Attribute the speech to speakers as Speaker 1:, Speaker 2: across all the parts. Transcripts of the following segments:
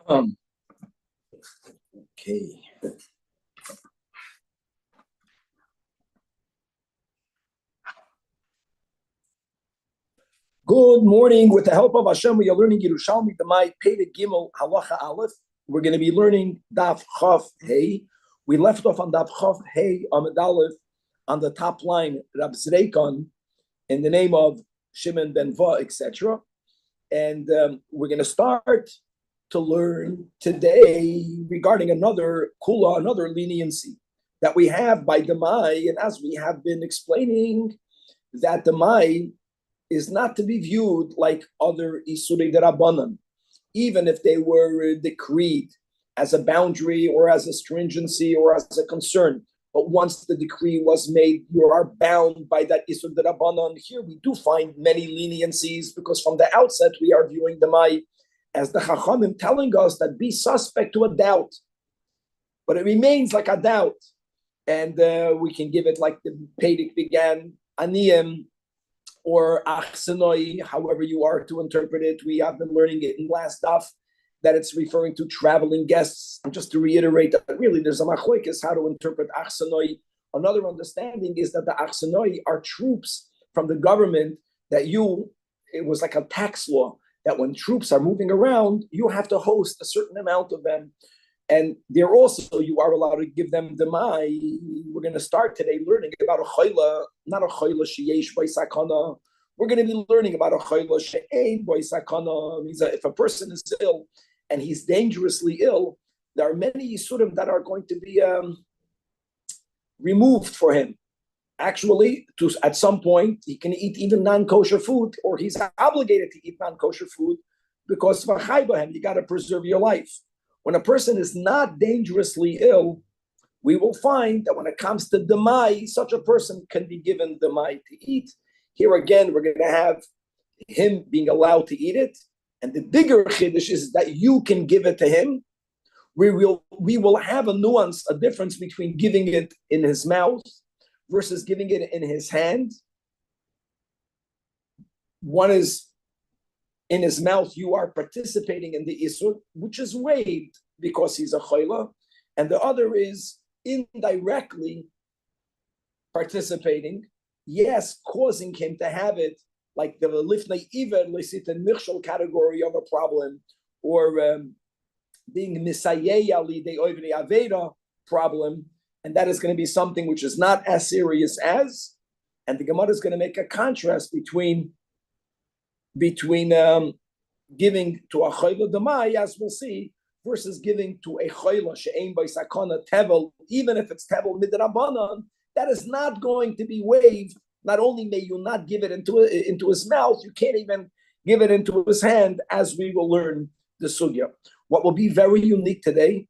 Speaker 1: Okay. Good morning. With the help of Hashem, we are learning Yerushalmi, the Mai Pei Gimel Halacha Aleph. We're going to be learning Daf Chav Hey. We left off on Daf Chav Hey Amud Aleph on the top line, Rab Zreikon, in the name of Shimon ben Va, etc. And we're going to start to learn today regarding another kula, another leniency that we have by the Mai. And as we have been explaining, that the Mai is not to be viewed like other Isurei Derabanan, even if they were decreed as a boundary or as a stringency or as a concern. But once the decree was made, you are bound by that Isur Derabanan. Here we do find many leniencies because from the outset we are viewing the Mai as the Chachamim telling us that be suspect to a doubt, but it remains like a doubt. And we can give it like the Pedic began, Aniyim, or achsenoi, however you are to interpret it. We have been learning it in last daf that it's referring to traveling guests. And just to reiterate that really there's a machlokes how to interpret achsenoi. Another understanding is that the achsenoi are troops from the government that it was like a tax law that when troops are moving around, you have to host a certain amount of them. And they're also, you are allowed to give them the mai. We're going to start today learning about a chayla, not a chayla sheyesh b'sakana. We're going to be learning about a chayla she'ein b'sakana. If a person is ill and he's dangerously ill, there are many yisurim that are going to be removed for him. Actually, at some point, he can eat even non-kosher food, or he's obligated to eat non-kosher food because you got to preserve your life. When a person is not dangerously ill, we will find that when it comes to demai, such a person can be given demai to eat. Here again, we're going to have him being allowed to eat it. And the bigger chiddush is that you can give it to him. We will have a nuance, a difference between giving it in his mouth versus giving it in his hand. One is in his mouth, you are participating in the Isur, which is waived because he's a chayla, and the other is indirectly participating, yes, causing him to have it, like the lifnei iver lesit and michshol category of a problem, or being misayeya lidei oivnei aveda problem, and that is going to be something which is not as serious as, and the Gemara is going to make a contrast between giving to a chayla demai, as we'll see, versus giving to a chayla she'ein b'sakana tevel, even if it's tevel midrabanan, that is not going to be waived. Not only may you not give it into his mouth, you can't even give it into his hand, as we will learn the sugya. What will be very unique today,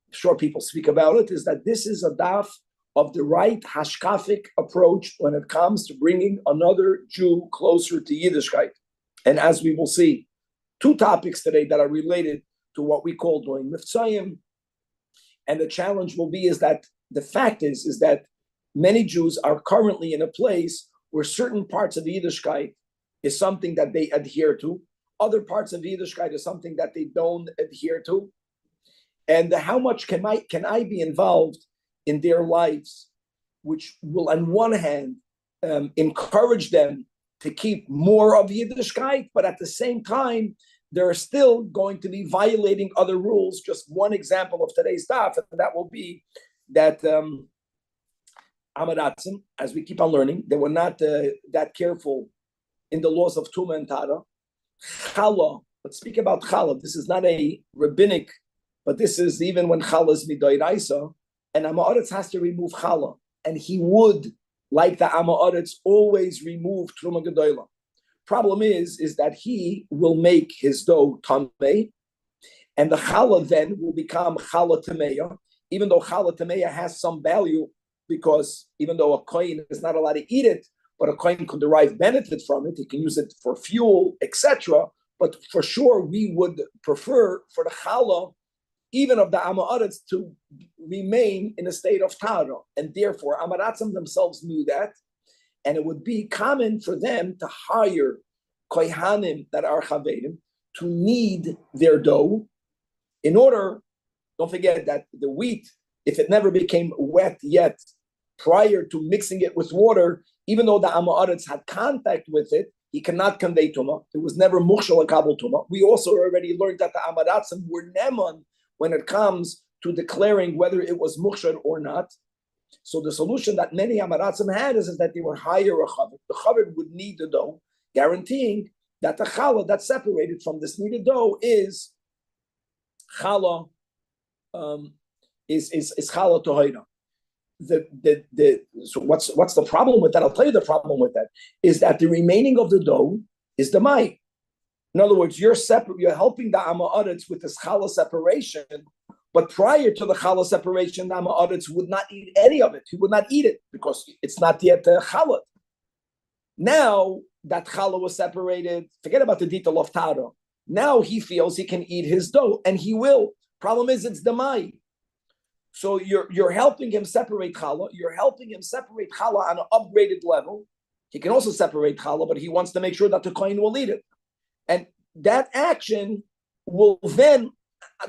Speaker 1: I'm sure people speak about it, is that this is a daf of the right hashkafic approach when it comes to bringing another Jew closer to Yiddishkeit. And as we will see, two topics today that are related to what we call doing Miftzayim. And the challenge will be is that the fact is that many Jews are currently in a place where certain parts of Yiddishkeit is something that they adhere to. Other parts of Yiddishkeit is something that they don't adhere to. And how much can I be involved in their lives, which will on one hand encourage them to keep more of Yiddishkeit, but at the same time, they're still going to be violating other rules. Just one example of today's daf, and that will be that Amaratzim, as we keep on learning, they were not that careful in the laws of Tuma and Tara. Chala, let's speak about Chala. This is not a rabbinic, but this is even when Chala is midoiraisa, and Amaretz has to remove Chala, and he would, like the Amaretz, always remove Truma Gedoyla. Problem is that he will make his dough tamei, and the challah then will become challah tameya, even though challah tameya has some value, because even though a kohen is not allowed to eat it, but a kohen could derive benefit from it, he can use it for fuel, etc. But for sure, we would prefer for the challah, even of the Amaretz, to remain in a state of tara, and therefore Amaratzim themselves knew that. And it would be common for them to hire kohanim that are chaverim to knead their dough In order, don't forget that the wheat, if it never became wet yet, prior to mixing it with water, even though the Amaretz had contact with it, he cannot convey Tumah. It was never Mukhshal Kabul Tumah. We also already learned that the Amaratzim were Neman when it comes to declaring whether it was Mukhshal or not. So the solution that many Amaratzim had is that they would hire a Chaver. The Chaver would knead the dough, guaranteeing that the Challah that's separated from this kneaded dough is Challah, is Challah Tohira. So what's the problem with that? I'll tell you the problem with that is that the remaining of the dough is the mai. In other words, you're helping the Amaretz with this challah separation, but prior to the challah separation, the Amaretz would not eat any of it. He would not eat it because it's not yet challah. Now that challah was separated, forget about the detail of tara. Now he feels he can eat his dough, and he will. Problem is, it's the mai. So you're helping him separate challah. You're helping him separate challah on an upgraded level. He can also separate challah, but he wants to make sure that the kohen will eat it. And that action will then,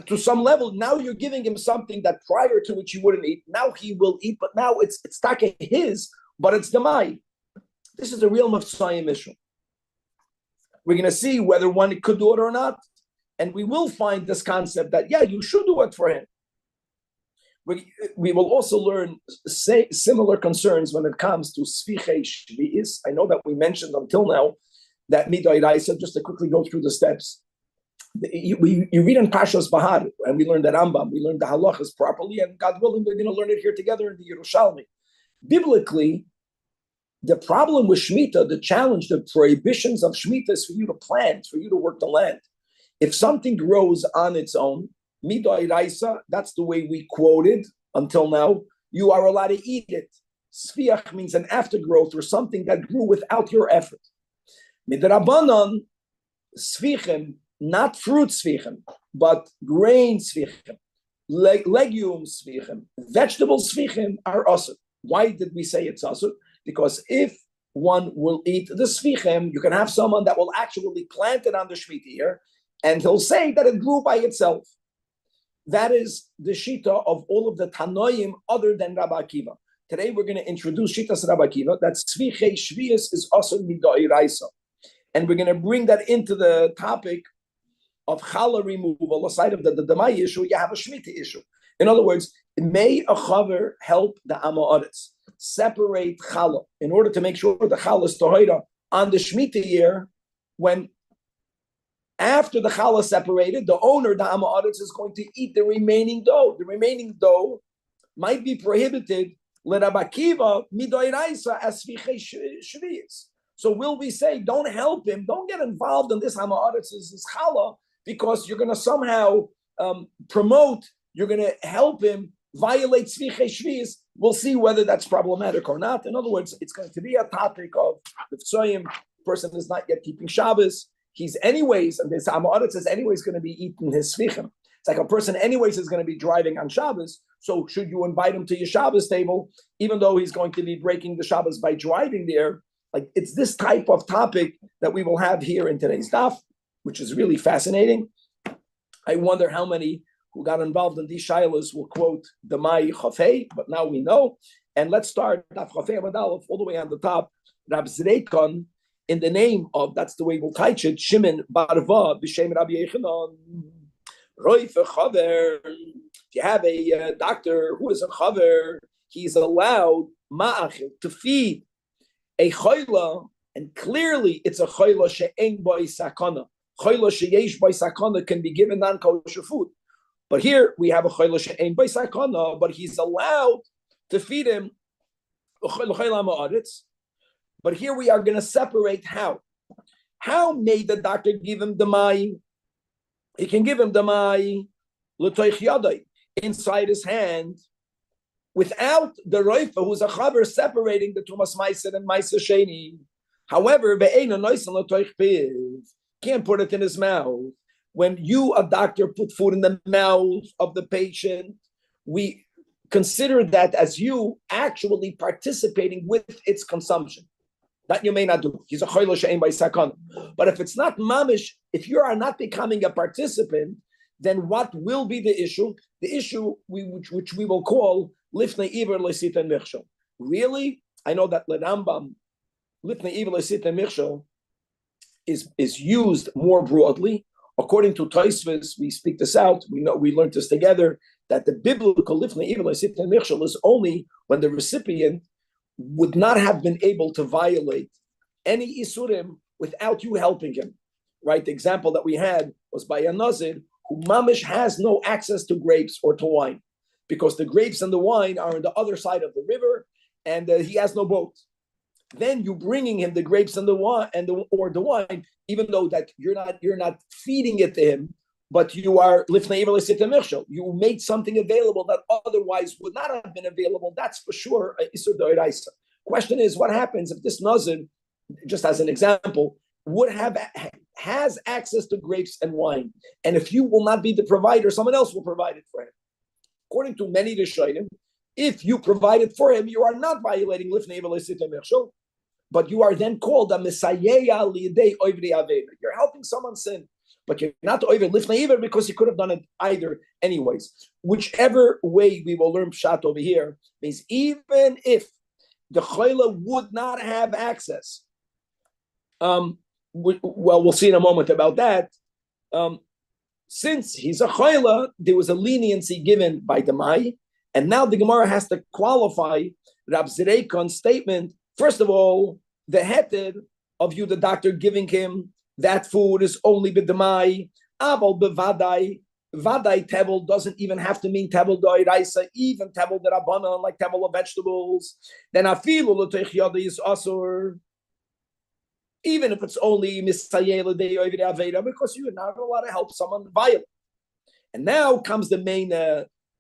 Speaker 1: to some level, now you're giving him something that prior to which he wouldn't eat. Now he will eat, but now it's taka his, but it's the mai. This is a real Mafsayim issue. We're going to see whether one could do it or not. And we will find this concept that, yeah, you should do it for him. We will also learn similar concerns when it comes to Svichei Shvi'is. I know that we mentioned until now that Midai Raisa, just to quickly go through the steps. You read in Pashas Bahar, and we learned the Rambam, we learned the halachas properly, and God willing, we're going to learn it here together in the Yerushalmi. Biblically, the problem with Shemitah, the challenge, the prohibitions of Shemitah is for you to plant, for you to work the land. If something grows on its own, Midai Raisa, that's the way we quoted until now, you are allowed to eat it. Sviach means an aftergrowth or something that grew without your effort. Midrabanan, Svichem, not fruit Svichem, but grain Svichem, legume Svichem, vegetable Svichem are asur. Why did we say it's asur? Because if one will eat the Svichem, you can have someone that will actually plant it on the Shemitah year, and he'll say that it grew by itself. That is the shita of all of the Tanoim other than Rabbi Akiva. Today we're going to introduce Shitas Rabbi Akiva, that Svichei Shvius is also Midai Raisa. And we're going to bring that into the topic of Challah removal. Aside of the Damai issue, you have a Shemitah issue. In other words, may a Chaver help the Amaretz separate Challah in order to make sure the Challah is Tohira on the Shemitah year when after the challah separated, the owner, the Amaretz, is going to eat the remaining dough. The remaining dough might be prohibited l'Rabbi Akiva midai raisa as svichei shviyis. So will we say, don't help him, don't get involved in this Amaretz's challah because you're going to somehow promote, you're going to help him violate svichei shviyis. We'll see whether that's problematic or not. In other words, it's going to be a topic of the tzoyim, person is not yet keeping Shabbos. He's anyways, and this Amaretz is anyways going to be eating his svichim. It's like a person anyways is going to be driving on Shabbos. So should you invite him to your Shabbos table, even though he's going to be breaking the Shabbos by driving there? Like it's this type of topic that we will have here in today's daf, which is really fascinating. I wonder how many who got involved in these shilas will quote the Mai Chafei, but now we know. And let's start daf Chafei Amud Aleph all the way on the top. Rab Zreikon, in the name of, that's the way we'll teach it, Shimon Barva, B'Shem Rabbi Yechanan, Roif Chaver. If you have a doctor who is a Chaver, he's allowed ma'achil, to feed a chayla, and clearly it's a chayla she'en boi sakana. Chayla she'yesh boi sakana can be given non-kosher food. But here we have a chayla she'en boi sakana, but he's allowed to feed him a chayla ma'aretz. But here we are going to separate how. How may the doctor give him the mai? He can give him the mai l'toich yadai, inside his hand, without the roifa, who's a chaver, separating the tumas meiser and meiser sheni. However, be'eina noisan l'toich piv, can't put it in his mouth. When you, a doctor, put food in the mouth of the patient, we consider that as you actually participating with its consumption. That you may not do. He's a choilo she'en by sakana. But if it's not mamish, if you are not becoming a participant, then what will be the issue? The issue which we will call lifnei iver lesit and michshol. Really, I know that Rambam lifnei iver lesit and michshol is used more broadly. According to Tosfos, we speak this out. We learned this together that the biblical lifnei iver lesit and michshol is only when the recipient would not have been able to violate any isurim without you helping him. Right? The example that we had was by a nazir who mamish has no access to grapes or to wine, because the grapes and the wine are on the other side of the river, and he has no boat. Then you bringing him the grapes and the wine or the wine, even though that you're not feeding it to him, but you are lifnei iver lesit michshol. You made something available that otherwise would not have been available. That's for sure isur d'oraisa. Question is, what happens if this nazir, just as an example, has access to grapes and wine, and if you will not be the provider, someone else will provide it for him. According to many Rishonim, if you provide it for him, you are not violating lifnei iver lesit michshol, but you are then called a mesayeya liyedei oivri aveda. You're helping someone sin, but you're not over lifnei iver because you could have done it either anyways. Whichever way we will learn pshat over here means even if the chayla would not have access, we'll see in a moment about that. Since he's a chayla, there was a leniency given by the Mai, and now the Gemara has to qualify Rab Zireikon's statement. First of all, the heter of you, the doctor, giving him that food is only b'demai. Aval bevadai, vadai tevel doesn't even have to mean tevel d'oraisa, even tevel d'rabbanan, like tevel of vegetables. Then afilu l'toich yada is asur. Even if it's only misayela de oivre aveda, because you're not allowed to help someone violate. And now comes the main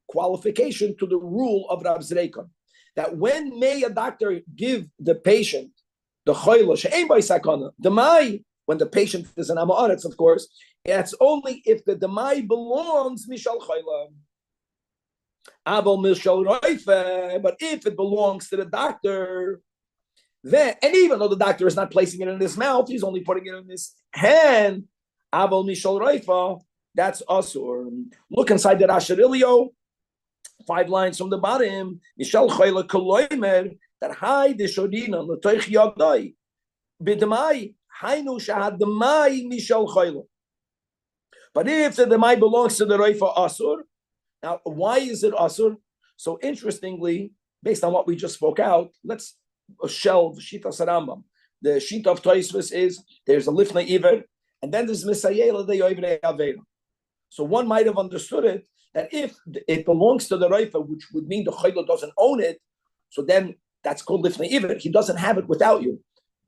Speaker 1: qualification to the rule of Rav Zreikon, that when may a doctor give the patient the choila she'ein by sakana demai, when the patient is an amaretz, of course, it's only if the demai belongs mishal choila. Abel mishal roife, but if it belongs to the doctor, then, and even though the doctor is not placing it in his mouth, he's only putting it in his hand. Abel mishal roifa, that's asur. Look inside the Rashirilio, 5 lines from the bottom. Mishal choila koloimer, that hai de shodina l'toich yadai b'demai hainu shahad demai mishal choila. But if the demai belongs to the roifa asur, now why is it asur? So interestingly, based on what we just spoke out, let's shelve Shita Sarambam. The Shita of Tosfos is there's a lifnei iver, and then there's misayela de oivre avera. So one might have understood it that if it belongs to the Reifa, which would mean the Chayla doesn't own it, so then that's called lifnei iver. He doesn't have it without you,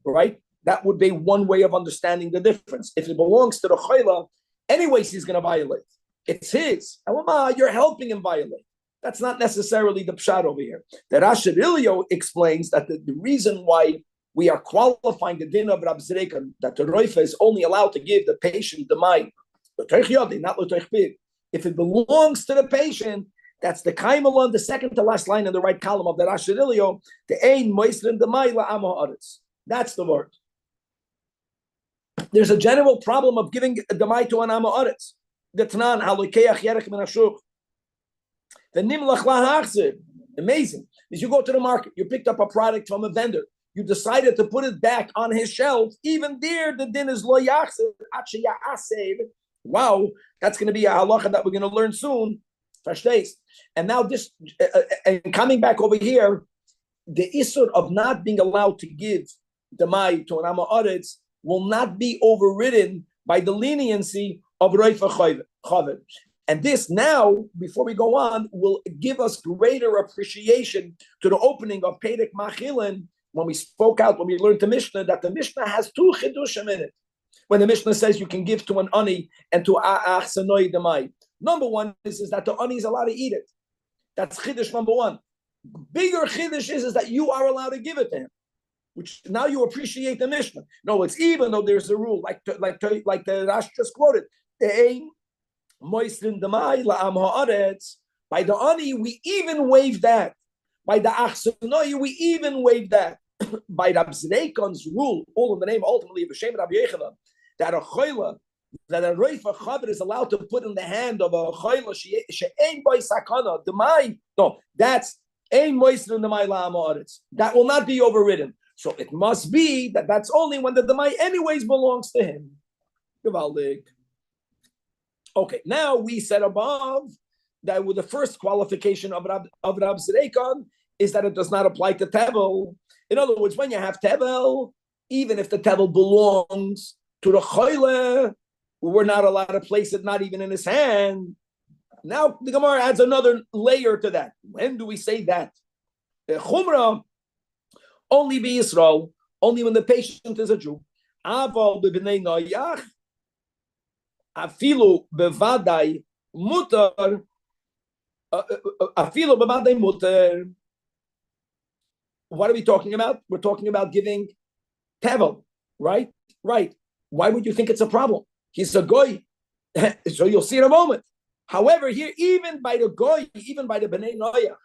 Speaker 1: right? That would be one way of understanding the difference. If it belongs to the Chayla, anyways, he's going to violate. It's his. You're helping him violate. That's not necessarily the pshat over here. The Rashirilio explains that the reason why we are qualifying the din of Rab Zreikan, that the Reifa is only allowed to give the patient the mind, not if it belongs to the patient, that's the kaimalon, the second to last line in the right column of the Rashirilio, the ein moisrin the maila amoharetz. That's the word. There's a general problem of giving the mai to an amoharetz. The Tanan halokeach yerech min hashuk. The nimlach lahachzir, amazing. Is you go to the market, you picked up a product from a vendor, you decided to put it back on his shelf. Even there, the din is lo yachzir achi ya'asev. Wow, that's going to be a halacha that we're going to learn soon. Verstehst? And now this, and coming back over here, the issur of not being allowed to give the mai to an amaretz will not be overridden by the leniency of Reifa Chaver. And this now, before we go on, will give us greater appreciation to the opening of Perek Machilin when we spoke out, when we learned the Mishnah, that the Mishnah has 2 chidushim in it. When the Mishnah says you can give to an ani and to a'ach sanoi demai. Number one is that the ani is allowed to eat it. That's chidush number one. Bigger chidush is that you are allowed to give it to him, which now you appreciate the Mishnah. No, it's even though there's a rule, like the Rash just quoted, moisrin demai la'am ha'aretz. By the ani, we even waive that. By the achsanoi, we even waive that. By Rab Zreikon's rule, all in the name ultimately of Hashem Rabbi Yechanan, that a choila that a Reifa Chaver is allowed to put in the hand of a Chayla she'ein boy sakana, no, that's ein moister in the Mai La'amaretz. That will not be overridden. So it must be that that's only when the Demai anyways belongs to him. Gewaldig. Okay, now we said above that with the first qualification of Rab Zreikan is that it does not apply to Tevel. In other words, when you have Tevel, even if the Tevel belongs to the Choyle, we're not allowed to place it, not even in his hand. Now the Gemara adds another layer to that. When do we say that? The Chumrah, only be Yisrael, only when the patient is a Jew. Aval b'bnei noyach, afilu bevadai mutar, afilu bevadai mutar. What are we talking about? We're talking about giving tevel, right? Right. Why would you think it's a problem? He's a goy. So you'll see in a moment. However, here, even by the goy, even by the bnei noyach,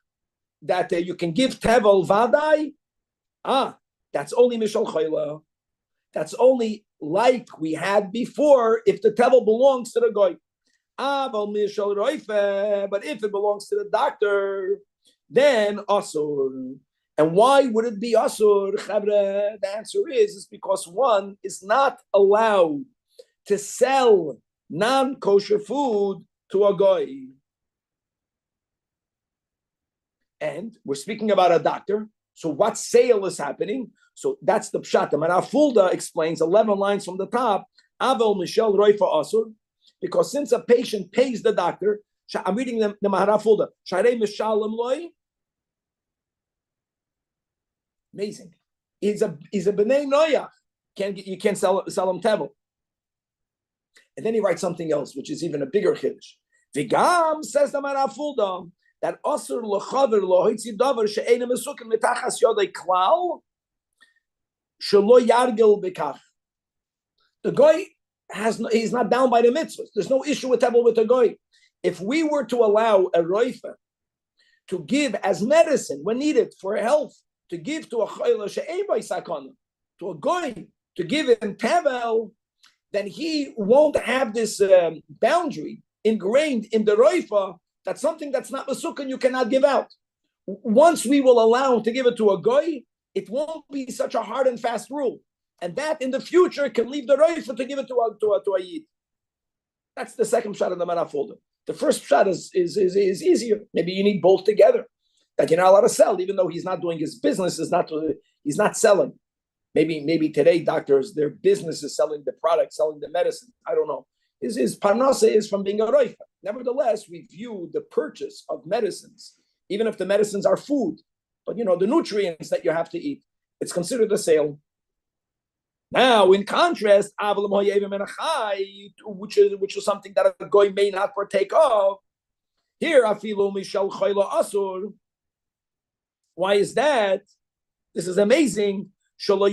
Speaker 1: that you can give tevel vadai, that's only mishal chayla. That's only like we had before if the tevel belongs to the goy. But if it belongs to the doctor, then asur. And why would it be asur? The answer is because one is not allowed to sell non-kosher food to a goy. And we're speaking about a doctor. So what sale is happening? So that's the pshat. The Marafulda explains 11 lines from the top. Avel Michel Roifa Asur, because since a patient pays the doctor, I'm reading the Marafulda. Sharei Mishalim Loi. Amazing. He's a bnei noyach. You can't sell him tevel. And then he writes something else, which is even a bigger chiddush. Vigam, says the Marafulda, that asur lochaver lohitzi davar she'enim mesukim mitachas yodei klal shelo yargil bekach. The goy he's not bound by the mitzvahs. There's no issue with tevel with the goy. If we were to allow a roifa to give as medicine when needed for health, to give to a chayla she'ein by sakana, to a goy to give him tevel, then he won't have this boundary ingrained in the roifa. That's something that's not mesukah, you cannot give out. Once we will allow him to give it to a goy, it won't be such a hard and fast rule. And that in the future can leave the roifa to give it to a yid. That's the second shot in the Marafulda. The first shot is easier. Maybe you need both together. That you're not allowed to sell, even though he's not doing his business, he's not selling. Maybe today doctors, their business is selling the product, selling the medicine. I don't know. His parnasa is from being a roifa. Nevertheless, we view the purchase of medicines, even if the medicines are food, but the nutrients that you have to eat, it's considered a sale. Now, in contrast, which is something that a goy may not partake of, here afilu mishal chayla asur. Why is that? This is amazing. Look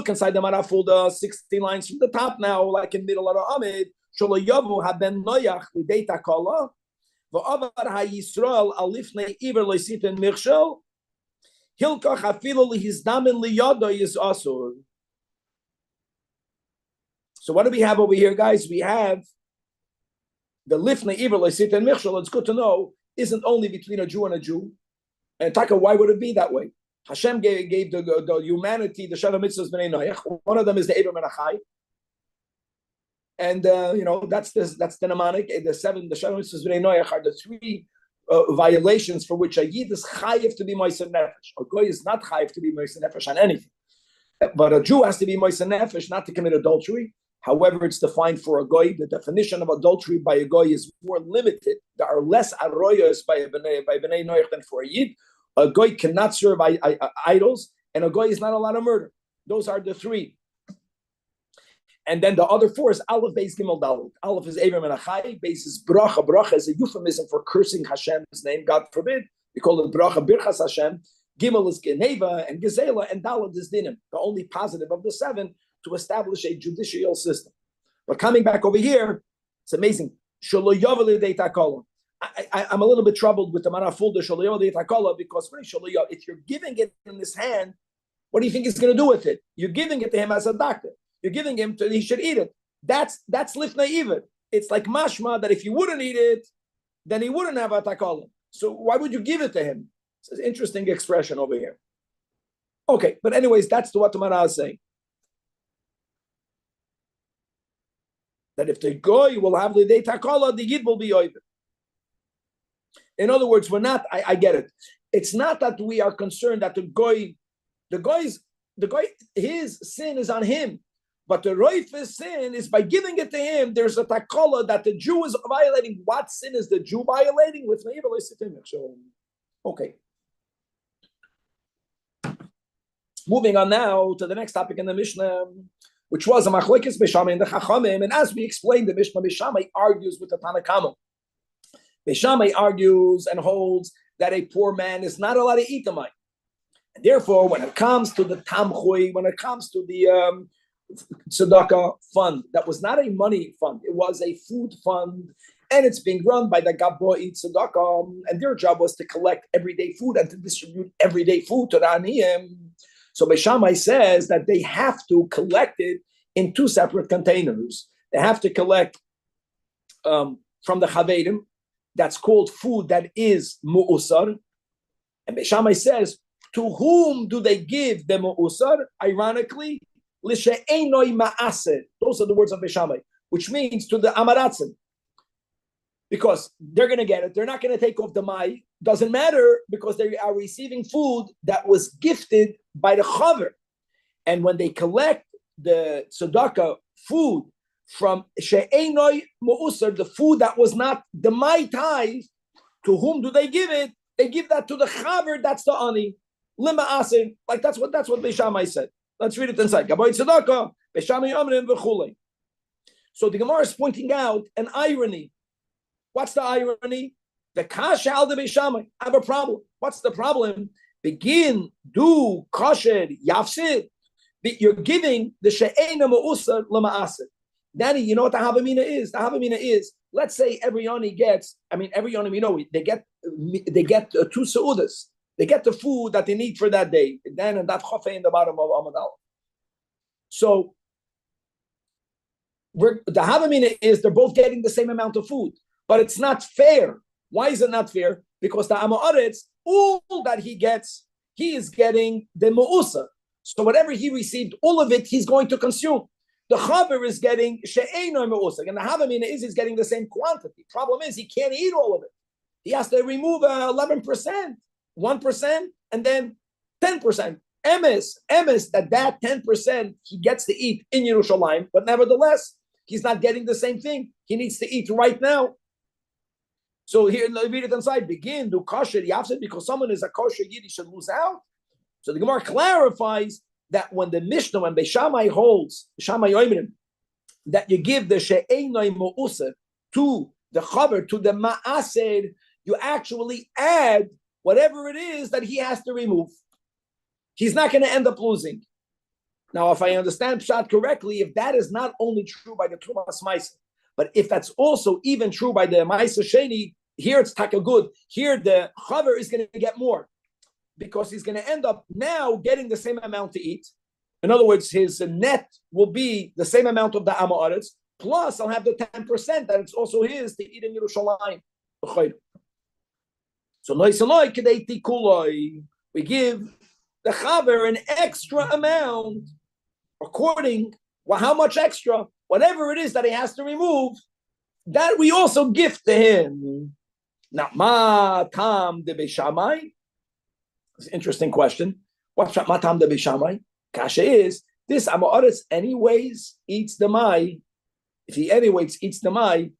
Speaker 1: inside the Marafulda, 60 lines from the top now, like in middle of the Amid. Sholoyavu haben noyach l'dei takala, v'avar ha'Yisrael alifnei iver lo'isitin mirshel, hilkach afilu lihizdamin liyado is asur. So what do we have over here, guys? We have the lifnei iver lo'isitin mirshel. It's good to know, isn't only between a Jew and a Jew. And Taka, why would it be that way? Hashem gave the humanity the Shalom Mitzvahs b'nei noyach. One of them is the Eber Menachai. And that's the mnemonic. The Shalom Mitzvahs b'nei noyach are the three violations for which a yid is chayiv to be moiser nefesh. A goy is not chayiv to be moiser nefesh on anything, but a Jew has to be moiser nefesh not to commit adultery. However, it's defined for a goy. The definition of adultery by a goy is more limited. There are less aroyos by b'nei noyach than for a yid. A goy cannot serve idols, and a goy is not allowed to murder. Those are the three. And then the other four is Aleph, Beis, Gimel, Dalet. Aleph is Ever Menachai. Beis is Bracha. Bracha is a euphemism for cursing Hashem's name. God forbid. We call it Bracha, Birchas Hashem. Gimel is Geneva and Gezela, and Dalet is Dinim. The only positive of the seven to establish a judicial system. But coming back over here, it's amazing. I'm a little bit troubled with the Marafulda because if you're giving it in his hand, what do you think he's going to do with it? You're giving it to him as a doctor. you're giving him to he should eat it. That's lifnei iver. It's like mashma that if you wouldn't eat it, then he wouldn't have a takala. So why would you give it to him? It's an interesting expression over here. Okay, but anyways, that's what the Mara is saying. That if the goy will have the day takala, the yid will be over. In other words, we're not. I get it. It's not that we are concerned that the goy, his sin is on him, but the roif's sin is by giving it to him. There's a takala that the Jew is violating. What sin is the Jew violating? With so, okay. Moving on now to the next topic in the Mishnah, which was a machlekes Beishamai and the Chachamim, and as we explained, the Mishnah Beishamai argues with the Tanakama. Beishamai argues and holds that a poor man is not allowed to eat the mine. And therefore, when it comes to the tamchui, when it comes to the tzedakah fund, that was not a money fund; it was a food fund, and it's being run by the Gabboi tzedakah, and their job was to collect everyday food and to distribute everyday food to the aniyim. So Beishamai says that they have to collect it in two separate containers. They have to collect from the chaverim. That's called food that is mu'usar. And Beishamai says, to whom do they give the mu'usar? Ironically, l'she'enoi ma'aser. Those are the words of Beishamai, which means to the amaratzim. Because they're going to get it. They're not going to take off the mai. Doesn't matter because they are receiving food that was gifted by the chaver. And when they collect the tzedakah food from she'enoi mu'usar, the food that was not the mai tithe, to whom do they give it? They give that to the chaver. That's the ani. Lima asin. Like that's what Beishamai said. Let's read it inside. Gabai tzedakah, Beishamai amrim v'chulei. So the Gemara is pointing out an irony. What's the irony? The kasha al the Beishamai. I have a problem. What's the problem? Begin, do, kosher, yafsid. You're giving the she'ena mu'usar lema'asir. Danny, you know what the havamina is? The havamina is, let's say every yoni gets, every yoni, they get 2 seudas. They get the food that they need for that day. Then and that chofei in the bottom of Amad Aleph. So the havamina is they're both getting the same amount of food. But it's not fair. Why is it not fair? Because the Amoritz, all that he gets, he is getting the Mu'usa. So whatever he received, all of it, he's going to consume. The Chaver is getting She'eino Mu'usa. And the Havamina is he's getting the same quantity. Problem is, he can't eat all of it. He has to remove 11%, 1%, and then 10%. Emes, that 10% he gets to eat in Yerushalmi, but nevertheless, he's not getting the same thing. He needs to eat right now. So here, read it inside. Begin, do kosher, yafsid, because someone is a kosher yid, he should lose out. So the Gemara clarifies that when the Mishnah, when Beishamai holds, Beishamai Oimrim, that you give the she'enoi mu'usar to the chaver, to the ma'aser, you actually add whatever it is that he has to remove. He's not going to end up losing. Now, if I understand Pshat correctly, if that is not only true by the Trumas Maisa, but if that's also even true by the Maisa Sheni, here it's taka good. Here the chaver is going to get more because he's going to end up now getting the same amount to eat. In other words, his net will be the same amount of the Amoritz, plus I'll have the 10% that it's also his to eat in Yerushalayim. So we give the chaver an extra amount according, well, how much extra? Whatever it is that he has to remove, that we also gift to him. Now, ma tam de Beishamai? It's an interesting question. What's ma tam de Beishamai? Kasha is, this Amoritz anyways eats the mai. If he anyways eats the mai,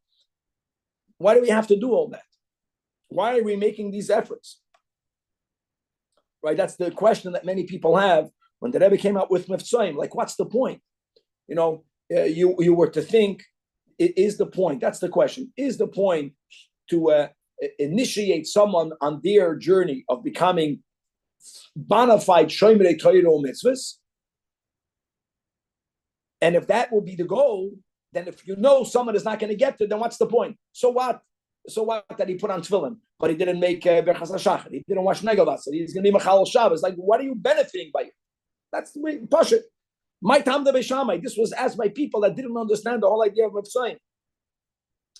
Speaker 1: why do we have to do all that? Why are we making these efforts? Right, that's the question that many people have when the Rebbe came out with Miftzayim. Like, what's the point? You were to think, is the point, that's the question, is the point to initiate someone on their journey of becoming bona fide Shomerei Torah mitzvahs? And if that will be the goal, then if you know someone is not going to get to, then what's the point? So what? So what that he put on tefillin, but he didn't make berchas hashachar, he didn't wash negavasa, he's going to be machal Shabbos. Like, what are you benefiting by it? That's the way push it. My tam the Beishamai. This was asked by people that didn't understand the whole idea of Mitzrayim.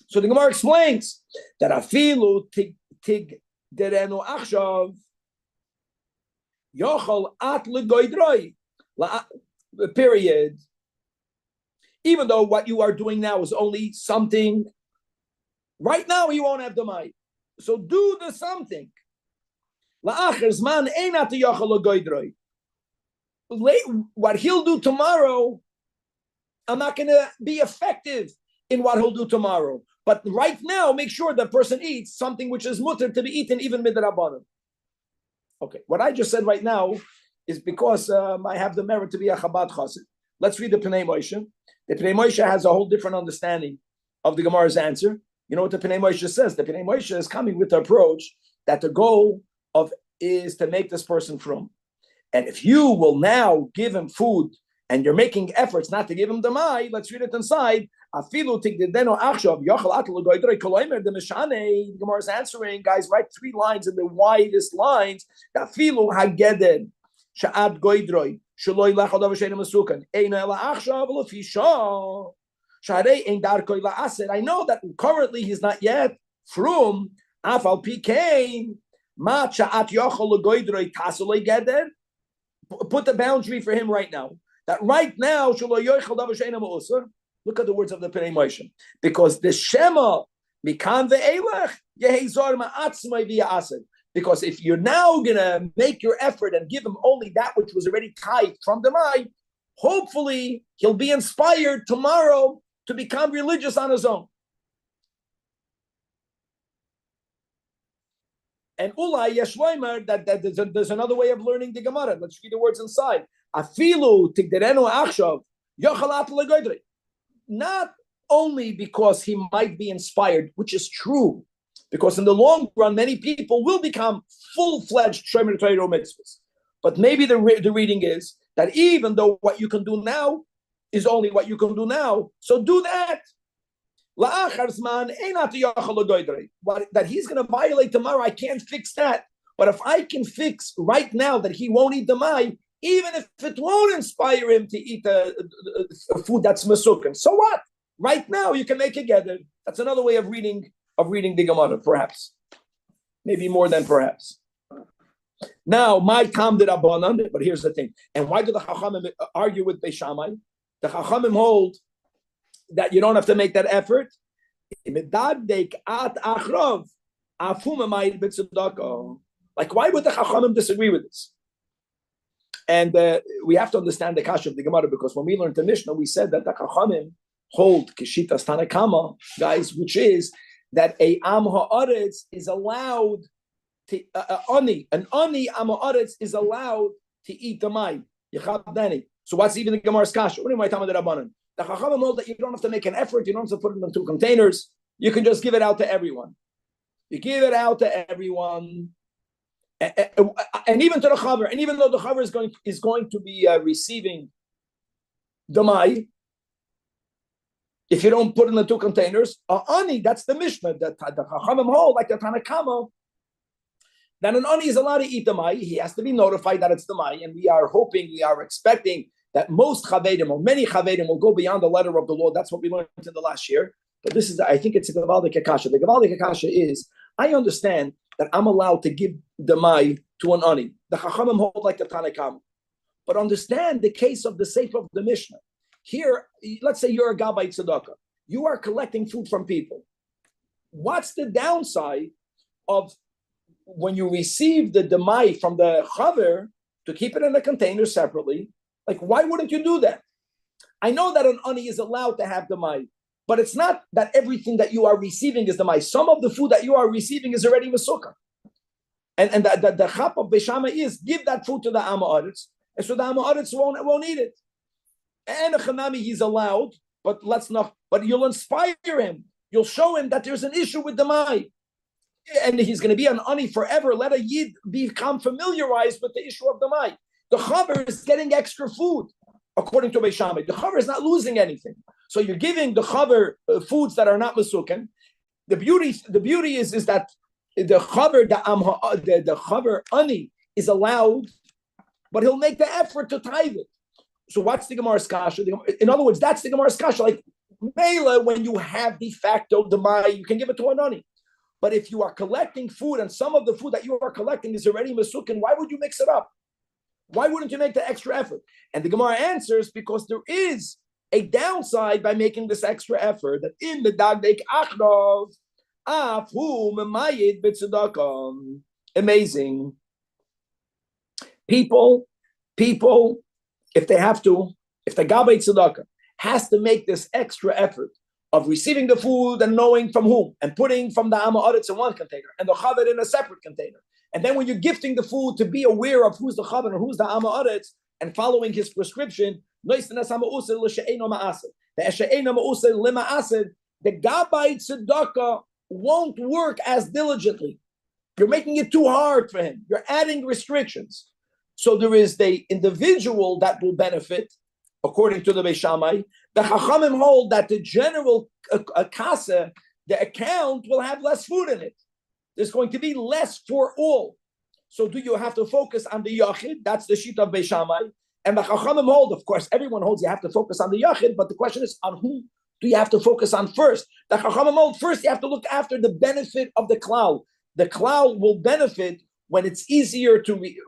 Speaker 1: So the Gemara explains that afilu tig derenu achshav yochol at legoidroi. Period. Even though what you are doing now is only something, right now you won't have the might. So do the something. What he'll do tomorrow, I'm not going to be effective in what he'll do tomorrow. But right now, make sure the person eats something which is mutter to be eaten even midrabanan. Okay, what I just said right now is because I have the merit to be a Chabad Chassid. Let's read the Pnei Moshe. The Pnei Moshe has a whole different understanding of the Gemara's answer. You know what the Pnei Moshe says? The Pnei Moshe is coming with the approach that the goal of is to make this person from. And if you will now give him food and you're making efforts not to give him the mai, let's read it inside. The Gemara is answering, guys, write 3 lines in the widest lines. Afilu hageded sha'ad goidroi shaloi lachadav shein masukan eina ela achshav lefisha sharei ein darkoi la'aser. I know that currently he's not yet from afal pikein ma sha'at yochol goidroi tasuloi geded. Put the boundary for him right now. That right now shaloi yochol dav shein ma'usar. Look at the words of the Pnei Moshe. Because the Shema mikan ve'elech yehezor ma'atzmai v'ya'ased. Because if you're now going to make your effort and give him only that which was already tithed from the Mai, hopefully he'll be inspired tomorrow to become religious on his own. And Ulai Yeshloimer, that there's another way of learning the Gemara. Let's read the words inside. Afilu tigderenu achshav yochalat legoydrei. Not only because he might be inspired, which is true, because in the long run, many people will become full-fledged Shomer Torah mitzvahs. But maybe the reading is that even though what you can do now is only what you can do now, so do that. That he's going to violate tomorrow, I can't fix that. But if I can fix right now that he won't eat the mai, even if it won't inspire him to eat a food that's masukan, so what? Right now you can make it together. That's another way of reading the Gemara, perhaps. Maybe more than perhaps. Now, my Tam did Rabbanan, but here's the thing. And why do the Chachamim argue with Beishamai? The Chachamim hold that you don't have to make that effort. Like, why would the Chachamim disagree with this? And we have to understand the kasha of the Gemara, because when we learned the Mishnah, we said that the Chachamim hold Kishitas Tanakama, guys, which is that a Am Ha'aretz is allowed to, an Ani Am Ha'aretz is allowed to eat the Mai. So what's even the Gemara's kasha? What am I talking about? The Chachamim hold that you don't have to make an effort, you don't have to put it in 2 containers, you can just give it out to everyone. You give it out to everyone. And even to the chaver, and even though the chaver is going to be receiving the mai, if you don't put in the 2 containers, ani, that's the Mishnah that the Chachamim hold, like the Tanakama, that an ani is allowed to eat the mai. He has to be notified that it's the mai, and we are expecting that most chavedim or many chavedim will go beyond the letter of the law. That's what we learned in the last year. But this is, I think it's a Gavaldik Akasha. The Gavaldik Akasha is, I understand that I'm allowed to give the mai to an ani. The Chachamim hold like the Tanakam. But understand the case of the Sefer of the Mishnah. Here, let's say you're a Gabbai Tzedakah. You are collecting food from people. What's the downside of when you receive the mai from the Chaver to keep it in a container separately? Like, why wouldn't you do that? I know that an ani is allowed to have the mai, but it's not that everything that you are receiving is the mai. Some of the food that you are receiving is already masukah. And the chap of Beishamai is give that food to the Am Ha'aretz, and so the Am Ha'aretz won't eat it. And a Chanami he's allowed, but but you'll inspire him. You'll show him that there's an issue with the mai. And he's going to be an ani forever. Let a Yid become familiarized with the issue of the mai. The Chaver is getting extra food, according to Beishamai. The Chaver is not losing anything. So you're giving the Chaver foods that are not Masukan. The beauty is that the Chaver ani is allowed, but he'll make the effort to tithe it. So what's the Gemara's kasha? In other words, that's the Gemara's kasha. Like Mela, when you have de facto demai, you can give it to Anani. But if you are collecting food and some of the food that you are collecting is already masukin, why would you mix it up? Why wouldn't you make the extra effort? And the Gemara answers because there is a downside by making this extra effort. That in the dagdek achrov, afu memayid b'tzedakah. Amazing. People, if they the gabay tzedakah has to make this extra effort of receiving the food and knowing from whom, and putting from the Amma Aretz in one container and the Chaver in a separate container. And then when you're gifting the food, to be aware of who's the Chaver and who's the Amma Aretz and following his prescription, the Gabbai Tzedakah won't work as diligently. You're making it too hard for him. You're adding restrictions. So there is the individual that will benefit, according to the Beis Shammai. The Chachamim hold that the general kasa, the account, will have less food in it. There's going to be less for all. So do you have to focus on the Yachid? That's the sheet of Beis Shammai. And the Chachamim hold, of course, everyone holds you have to focus on the Yachid, but the question is, on who do you have to focus on first? The Chachamim hold, first you have to look after the benefit of the Klal. The Klal will benefit when it's easier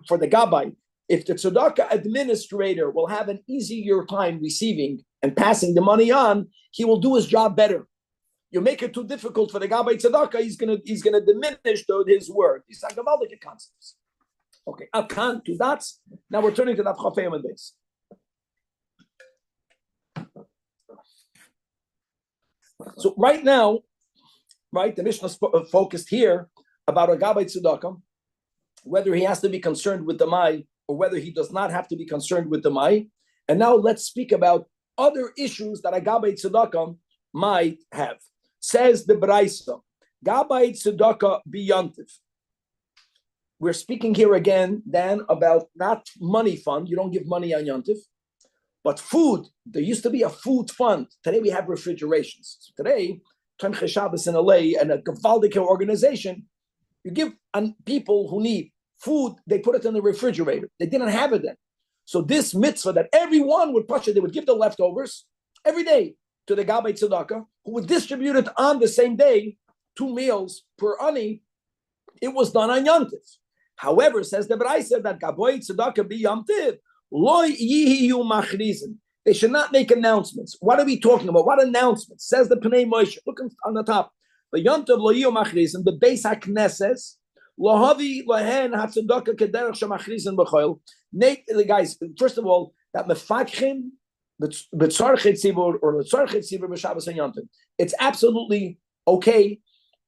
Speaker 1: for the Gabbai. If the tzedakah administrator will have an easier time receiving and passing the money on, he will do his job better. You make it too difficult for the Gabbai tzedakah, he's gonna diminish his word. These are Gavaldic concepts. Okay, Akan, 2 dots. Now we're turning to that Chafayim and base. So right now, the Mishnah focused here about a Gabbai tzedakah, whether he has to be concerned with the Mai or whether he does not have to be concerned with the Mai. And now let's speak about other issues that a Gabbai tzedakah might have. Says the Braisa, Gabbai tzedakah biyantiv. We're speaking here again, Dan, about not money fund. You don't give money on Yontif, but food. There used to be a food fund. Today we have refrigerations. So today, Tomchei Shabbos in LA and a Gavaldic organization, you give on people who need food, they put it in the refrigerator. They didn't have it then. So this mitzvah that everyone would push it, they would give the leftovers every day to the Gabbai Tzedakah, who would distribute it on the same day, 2 meals per ani. It was done on Yontif. However, says the Braisa that Gabbai Tzedakah be Yontif, lo yihiyu machrizin. They should not make announcements. What are we talking about? What announcements? Says the Pnei Moshe. Look on the top. The Yontif lo yihiyu machrizin, the Beis HaKnesses, Lohavi lohen hatzedakah kederach shemachrizin b'choil. Guys, first of all, that mefakchim b'tzarchet tzibur or l'tzarchet tzibur b'Shabbos and Yom Tov. It's absolutely okay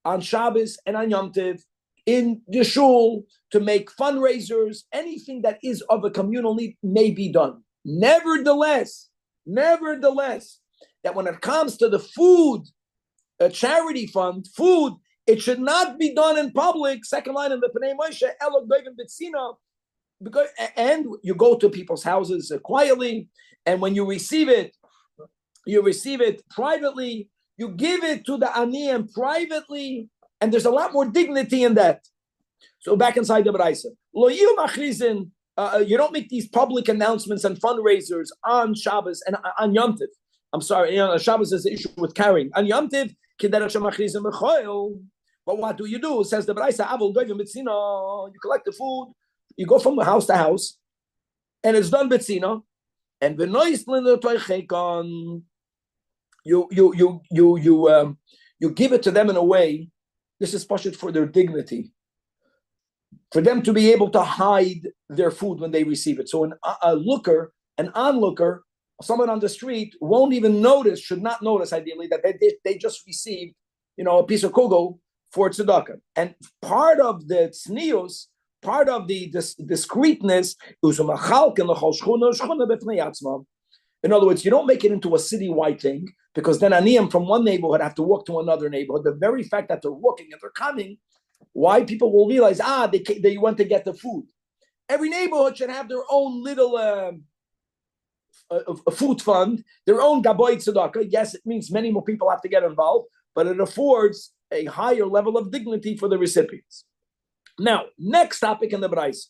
Speaker 1: on Shabbos and on Yom Tov in the shul to make fundraisers. Anything that is of a communal need may be done. Nevertheless, that when it comes to the food, a charity fund, food, it should not be done in public. Second line in the Pnei Moshe, Elok Doivin B'tzina, because and you go to people's houses quietly, and when you receive it privately. You give it to the aniyim privately, and there's a lot more dignity in that. So back inside the Braisa, Lo yiyu machrizin. You don't make these public announcements and fundraisers on Shabbos and on Yom Tov. I'm sorry, Shabbos is the issue with carrying. On Yom Tov, but what do? Says the Braisa, you collect the food, you go from house to house, and it's done betzina, and you give it to them in a way. This is pashut for their dignity, for them to be able to hide their food when they receive it. So an onlooker, someone on the street won't even should not notice ideally that they just received, a piece of kugel for tzedakah. And part of the tznius, part of the discreetness, in other words, you don't make it into a city-wide thing, because then aniyim from one neighborhood have to walk to another neighborhood. The very fact that they're walking and they're coming, why people will realize, they went to get the food. Every neighborhood should have their own little a food fund, their own Gabbai Tzedakah. Yes, it means many more people have to get involved, but it affords a higher level of dignity for the recipients. Now, next topic in the Braisa.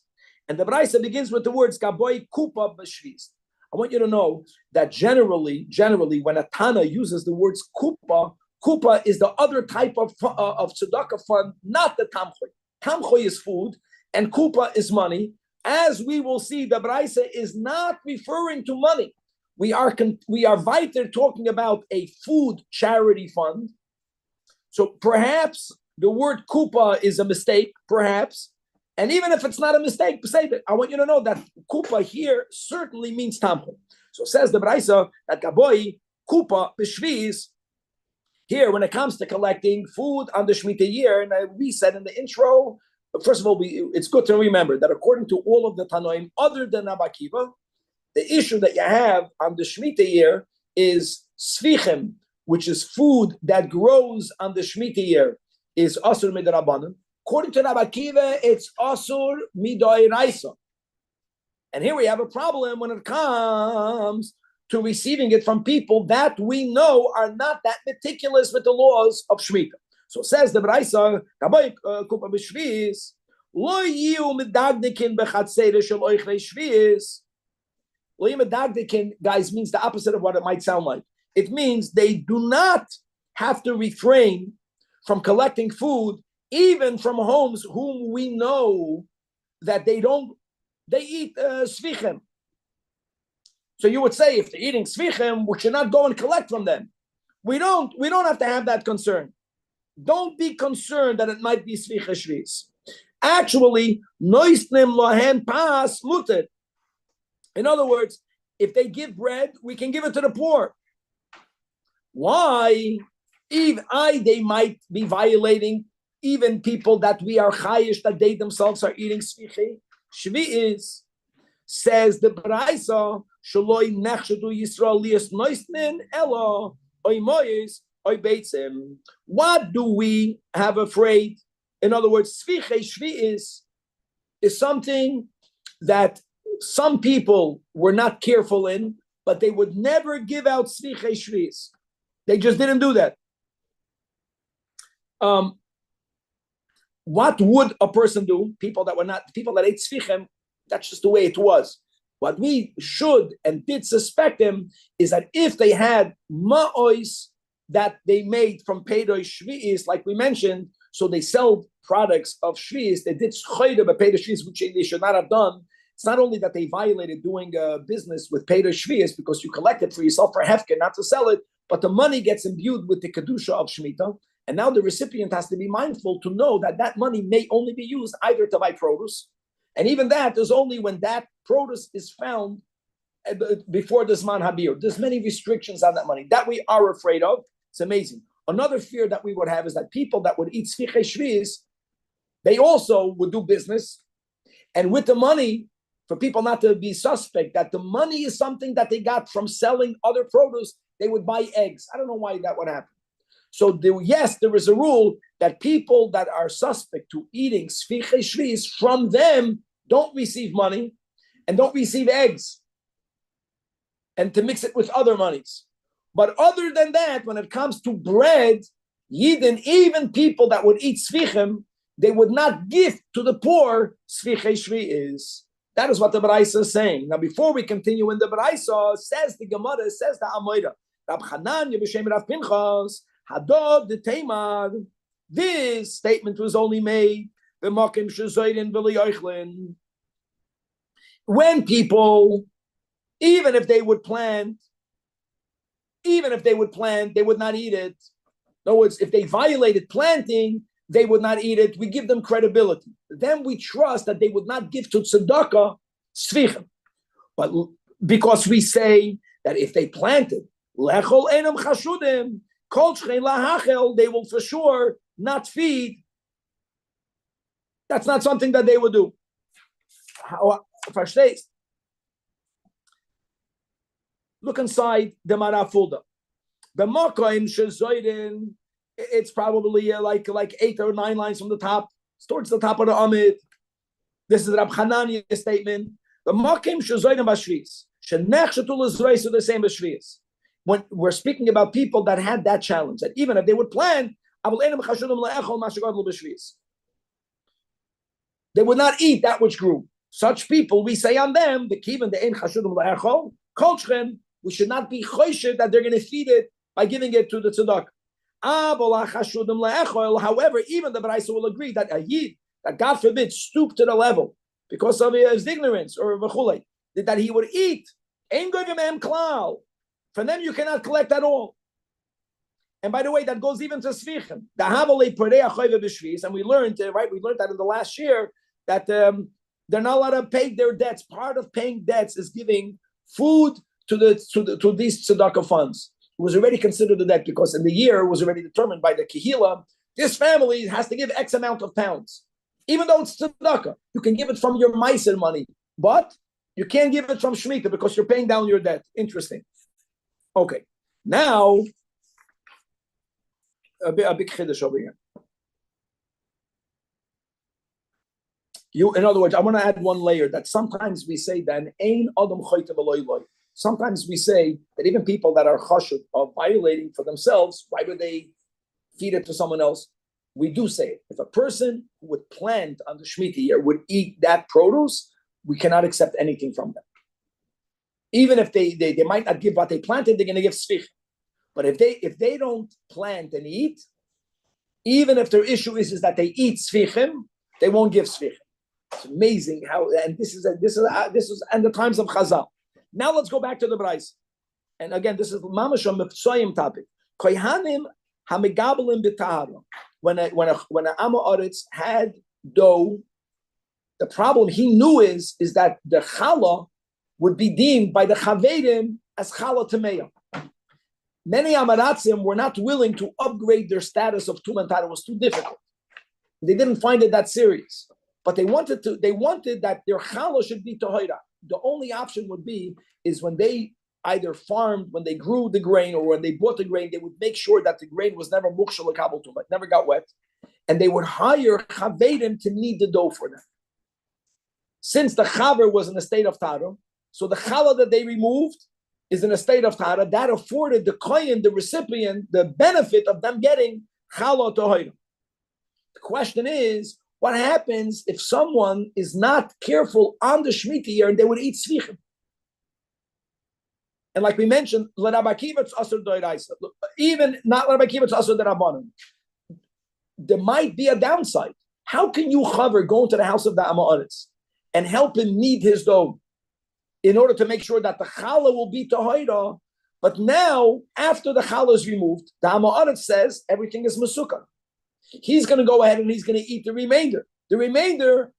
Speaker 1: And the Braisa begins with the words Gabbai Kupa B'Shvis. I want you to know that generally, when a Tana uses the words kupa is the other type of tzedakah fund, not the tamchoy. Tamchoy is food, and kupa is money. As we will see, the Braisa is not referring to money. We are weiter talking about a food charity fund. So perhaps the word kupa is a mistake, perhaps. And even if it's not a mistake, say that. I want you to know that kupa here certainly means tamchoy. So says the Braisa that Gaboy, kupa, b'shviz, here when it comes to collecting food on the Shemitah year, and we said in the intro, first of all, it's good to remember that according to all of the Tanoim, other than Rabbi Akiva, the issue that you have on the Shemitah year is sfichem, which is food that grows on the Shemitah year, is asur midrabanan. According to Rabbi Akiva, it's asur midoiraisa. And here we have a problem when it comes to receiving it from people that we know are not that meticulous with the laws of Shemitah. So says the Braisa, kupa b'shviz, lo yiu medagdikin b'chatzera shel oichlei shviz. Lo yiu medagdikin, guys, means the opposite of what it might sound like. It means they do not have to refrain from collecting food, even from homes whom we know that they eat sfichem. So you would say, if they're eating sfichem, we should not go and collect from them. We don't have to have that concern. Don't be concerned that it might be sficha shviz. Actually, noisnim lohen pas lutet. In other words, if they give bread, we can give it to the poor. Why? They might be violating even people that we are chayish, that they themselves are eating sficha shviz. Says the Braisa, shaloi nechshadu Yisrael lias noisnin elo oy moyes oy beitzim. What do we have afraid? In other words, sficha shviz is something that some people were not careful in, but they would never give out sficha shviz. They just didn't do that. What would a person do? People that ate sfichem, that's just the way it was. What we should and did suspect them is that if they had ma'ois that they made from peidoy shvi'is, like we mentioned, so they sell products of shvi'is, they did schayda by peidoy shvi'is, which they should not have done. It's not only that they violated doing business with peidoy shvi'is because you collect it for yourself for hefker, not to sell it, but the money gets imbued with the kedusha of Shemitah. And now the recipient has to be mindful to know that that money may only be used either to buy produce, and even that is only when that produce is found before the Zman Habir. There's many restrictions on that money that we are afraid of. It's amazing. Another fear that we would have is that people that would eat sfichei shviz, they also would do business, and with the money, for people not to be suspect that the money is something that they got from selling other produce, they would buy eggs. I don't know why that would happen. So there is a rule that people that are suspect to eating sfichei shviz, from them don't receive money and don't receive eggs, and to mix it with other monies. But other than that, when it comes to bread, even people that would eat sfichem, they would not give to the poor sfichei shviz. That is what the Braisa is saying. Now, before we continue in the Braisa, says the Gemara, says the Amoida, Rab Chananya b'shem Rav Pinchas, Hadod the Tamar. This statement was only made when people, even if they would plant, they would not eat it. In other words, if they violated planting, they would not eat it. We give them credibility. Then we trust that they would not give to tzedakah sfichem. But because we say that if they planted, lechol enam chashudim, kol shchein lahachel, they will for sure not feed. That's not something that they would do. Verstehst? Look inside the Marafulda. The Makoim Shezoidin, it's probably like 8 or 9 lines from the top. It's towards the top of the Amid. This is Rab Hanani's statement. The Makoim Shezoidin Bashviz. Shenech Shetul Izreis are the same as Shviz. When we're speaking about people that had that challenge, that even if they would plant, they would not eat that which grew. Such people, we say on them, the kivan the ein chashudim la'echol, Kolchem, we should not be choished that they're going to feed it by giving it to the tzedakah. However, even the Braisa will agree that a yid, that God forbid, stooped to the level because of his ignorance or v'chulei, that he would eat. From them you cannot collect at all. And by the way, that goes even to Svichim. And we learned, right? We learned that in the last year that they're not allowed to pay their debts. Part of paying debts is giving food to these tzedakah funds. It was already considered a debt because in the year it was already determined by the Kehila. This family has to give X amount of pounds. Even though it's tzedakah, you can give it from your meiser money, but you can't give it from Shemitah because you're paying down your debt. Interesting. Okay, now a big chiddush over here. In other words, I want to add one layer that sometimes we say then ein adam choyte v'lo loy. Sometimes we say that even people that are chashud of violating for themselves, why would they feed it to someone else? We do say it. If a person who would plant on the Shemitah year would eat that produce, we cannot accept anything from them. Even if they might not give what they planted, they're going to give svich. But if they don't plant and eat, even if their issue is that they eat svichim, they won't give svichim. It's amazing how, and this is and the times of Chazal. Now let's go back to the Brais. And again, this is mamash on mepsoyim topic. Kohanim hamigabelim b'tahara. When a Amma Oretz had dough, the problem he knew is that the challah would be deemed by the chavedim as challah tameya. Many Amaratzim were not willing to upgrade their status of Tum and Tara. It was too difficult. They didn't find it that serious. But they wanted that their challah should be tohira. The only option would be is when they either farmed, when they grew the grain, or when they bought the grain, they would make sure that the grain was never mukshal l'kabel tumah, never got wet. And they would hire chavedim to knead the dough for them. Since the chaver was in a state of tara, so the challah that they removed is in a state of tara, that afforded the kohen, the recipient, the benefit of them getting challah tohira. The question is, what happens if someone is not careful on the Shemitah year and they would eat svichim? And like we mentioned, even not there might be a downside. How can you chaver go into the house of the Amma Oretz and help him knead his dough in order to make sure that the challah will be tohira? But now, after the challah is removed, the Amma Oretz says everything is masukah. He's going to go ahead and he's going to eat the remainder. The remainder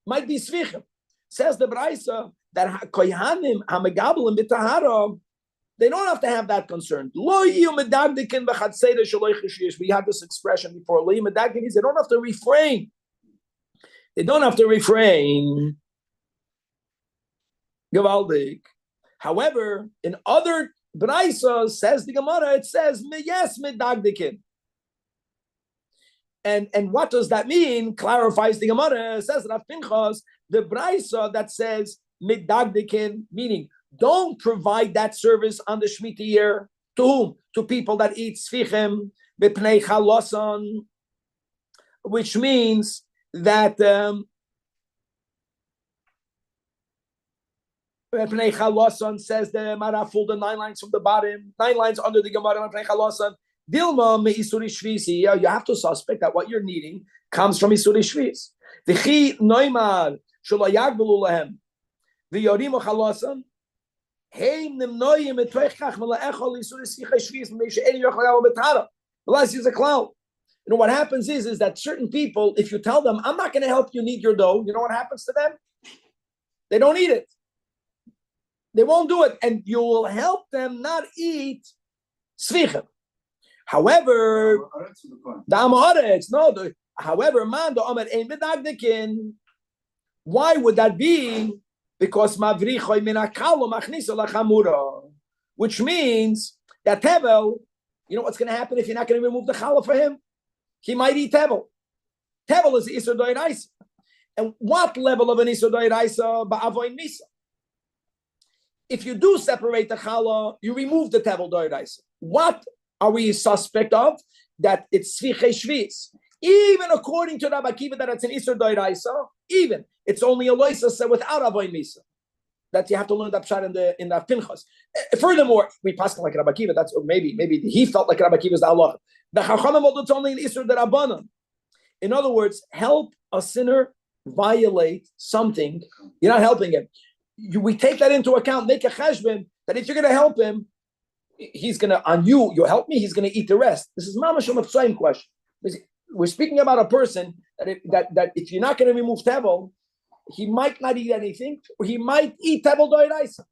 Speaker 1: might be svichim. Says the Braisa that kohanim hamegabelim b'tahara, they don't have to have that concern. We had this expression before. They don't have to refrain. They don't have to refrain. Gewaldig. However, in other Braisa, says the Gemara, it says yes medagdikin. And what does that mean? Clarifies the Gemara. Says Rav Pinchas, the Braisa that says midagdikin, meaning don't provide that service on the Shemitah year. To whom? To people that eat sfichem b'pnei chalosan, which means that b'pnei chalosan, says the Maraful, the 9 lines from the bottom, 9 lines under the Gemara, b'pnei chalosan. Dilma me isuri shvisi. You have to suspect that what you're needing comes from isuri shvis. V'chi noimar shelo yagbelu lahem v'yorimu chalosan heim nimnoyim etreichach mela'echol isuri sichei shvis m'mei she'eni yochel yavo betara. Unless he's a clown. You know what happens is that certain people, if you tell them, I'm not going to help you knead your dough, you know what happens to them? They don't eat it. They won't do it, and you will help them not eat svichim. However, the Amma Oretz, however, man, the Omer ein medagdikin. Why would that be? Because mavrichoy min hakalo machnisa lachamura, which means that tevel, you know what's going to happen if you're not going to remove the challah for him? He might eat tevel. Tevel is the isur doiraisa. And what level of an isur doiraisa? Ba'avoin misa. If you do separate the challah, you remove the tevel doiraisa. What are we suspect of? That it's svichei shvis. Even according to Rabbi Akiva that it's an isur doiraisa, even it's only a loisa without avoy misa. that you have to learn that pshat in the Pinchas. Furthermore, we pass like Rabbi Akiva. That's maybe he felt like Rabbi Akiva's the Allah. The Chachamim hold it's only an Isur the Rabbanan. In other words, help a sinner violate something. You're not helping him. We take that into account. Make a cheshbon that if you're going to help him, he's going to you help me. He's going to eat the rest. This is mamash a same question. We're speaking about a person that if you're not going to remove tevel, he might not eat anything, or he might eat tevel doiraisa.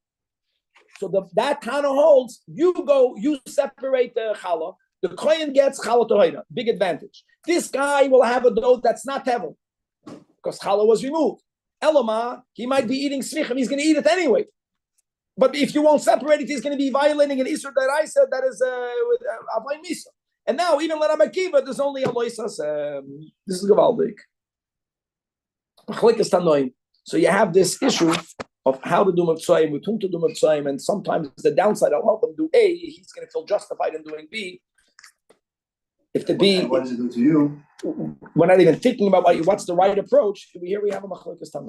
Speaker 1: So that kind of holds. You separate the challah. The kohen gets challah toira. Big advantage. This guy will have a dough that's not tevel because challah was removed. Eloma, he might be eating smichim. He's going to eat it anyway. But if you won't separate it, he's going to be violating an isur deraisa that is avay misa. And now even Rabbi Akiva, there's only a loisas. This is gavaldik. So you have this issue of how to do mitzvahim, with whom to do mitzvahim, and sometimes the downside. I'll help him do A. He's going to feel justified in doing B. If the B,
Speaker 2: what does it do to you?
Speaker 1: We're not even thinking about what's the right approach. Here we have a machlokes tanoim.